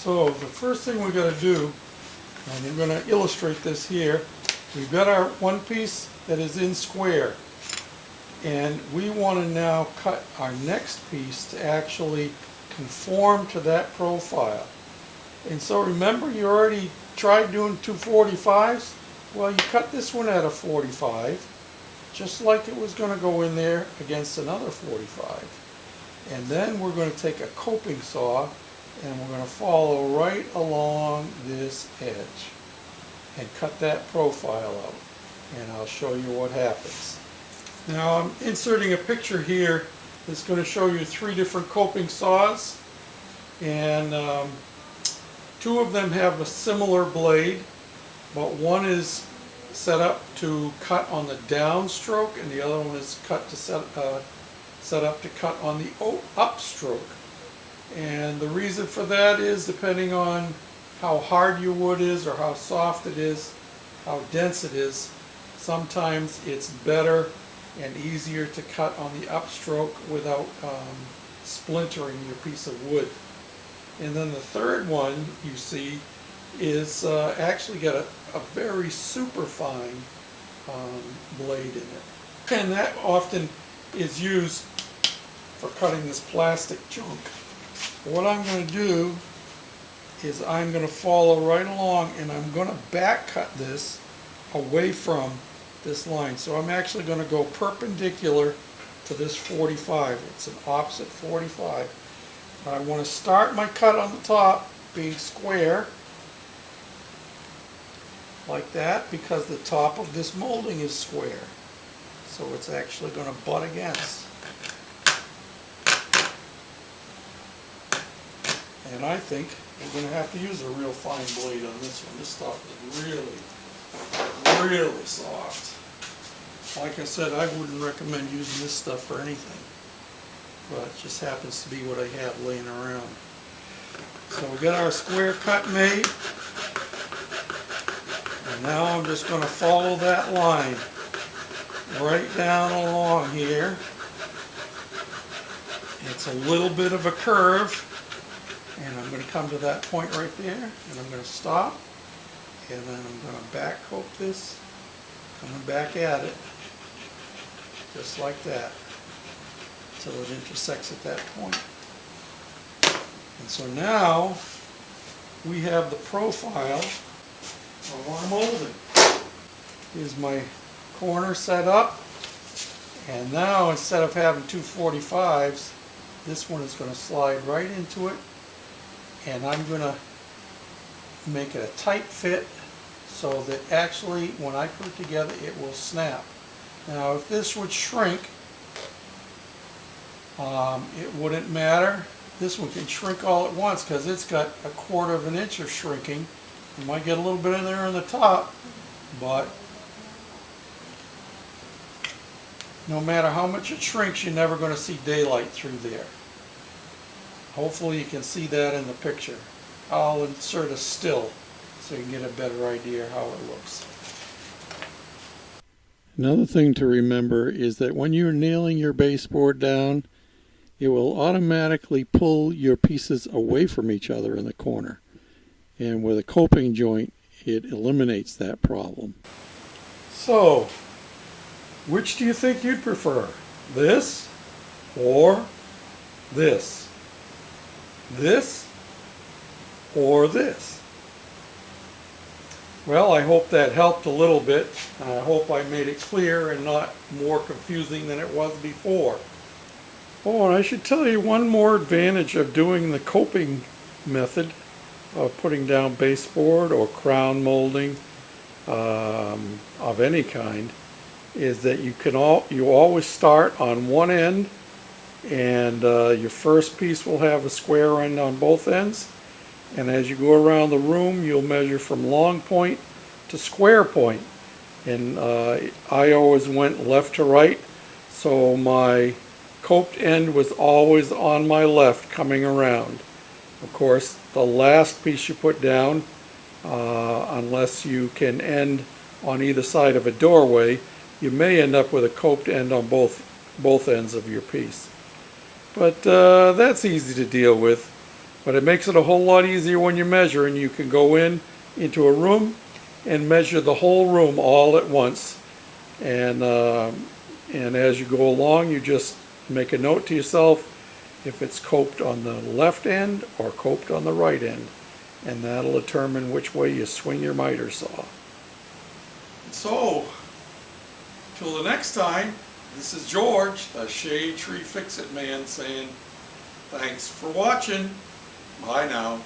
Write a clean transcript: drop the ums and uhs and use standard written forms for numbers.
So the first thing we got to do, and I'm going to illustrate this here, we've got our one piece that is in square, and we want to now cut our next piece to actually conform to that profile. And so remember, you already tried doing 245s? Well, you cut this one at a 45, just like it was going to go in there against another 45. And then we're going to take a coping saw and we're going to follow right along this edge and cut that profile out. And I'll show you what happens. Now I'm inserting a picture here that's going to show you 3 different coping saws. And 2 of them have a similar blade, but one is set up to cut on the downstroke and the other one is cut to set up to cut on the upstroke. And the reason for that is depending on how hard your wood is or how soft it is, how dense it is, sometimes it's better and easier to cut on the upstroke without splintering your piece of wood. And then the third one you see is actually got a very super fine blade in it. And that often is used for cutting this plastic junk. What I'm going to do is I'm going to follow right along and I'm going to back cut this away from this line. So I'm actually going to go perpendicular to this 45. It's an opposite 45. I want to start my cut on the top being square like that because the top of this molding is square. So it's actually going to butt against. And I think we're going to have to use a real fine blade on this one. This stuff is really soft. Like I said, I wouldn't recommend using this stuff for anything, but it just happens to be what I have laying around. So we got our square cut made, and now I'm just going to follow that line right down along here. It's a little bit of a curve, and I'm going to come to that point right there, and I'm going to stop, and then I'm going to back coat this, coming back at it, just like that, until it intersects at that point. And so now we have the profile of our molding. Here's my corner set up, and now instead of having 245s, this one is going to slide right into it, and I'm going to make it a tight fit so that actually when I put it together it will snap. Now if this would shrink, it wouldn't matter. This one can shrink all at once because it's got 1/4 of an inch of shrinking. You might get a little bit in there on the top, but no matter how much it shrinks, you're never going to see daylight through there. Hopefully you can see that in the picture. I'll insert a still so you can get a better idea how it looks. Another thing to remember is that when you're nailing your baseboard down, it will automatically pull your pieces away from each other in the corner. And with a coping joint, it eliminates that problem. So, which do you think you'd prefer? This or this? This or this? Well, I hope that helped a little bit. I hope I made it clear and not more confusing than it was before. Oh, and I should tell you one more advantage of doing the coping method of putting down baseboard or crown molding of any kind is that you always start on one end, and your first piece will have a square end on both ends, and as you go around the room you'll measure from long point to square point, and I always went left to right, so my coped end was always on my left coming around. Of course, the last piece you put down, unless you can end on either side of a doorway, you may end up with a coped end on both ends of your piece. But that's easy to deal with. But it makes it a whole lot easier when you measure, and you can go into a room and measure the whole room all at once. And as you go along, you just make a note to yourself if it's coped on the left end or coped on the right end, and that'll determine which way you swing your miter saw. So, till the next time, this is George, the Shade Tree Fix-It Man, saying thanks for watching. Bye now.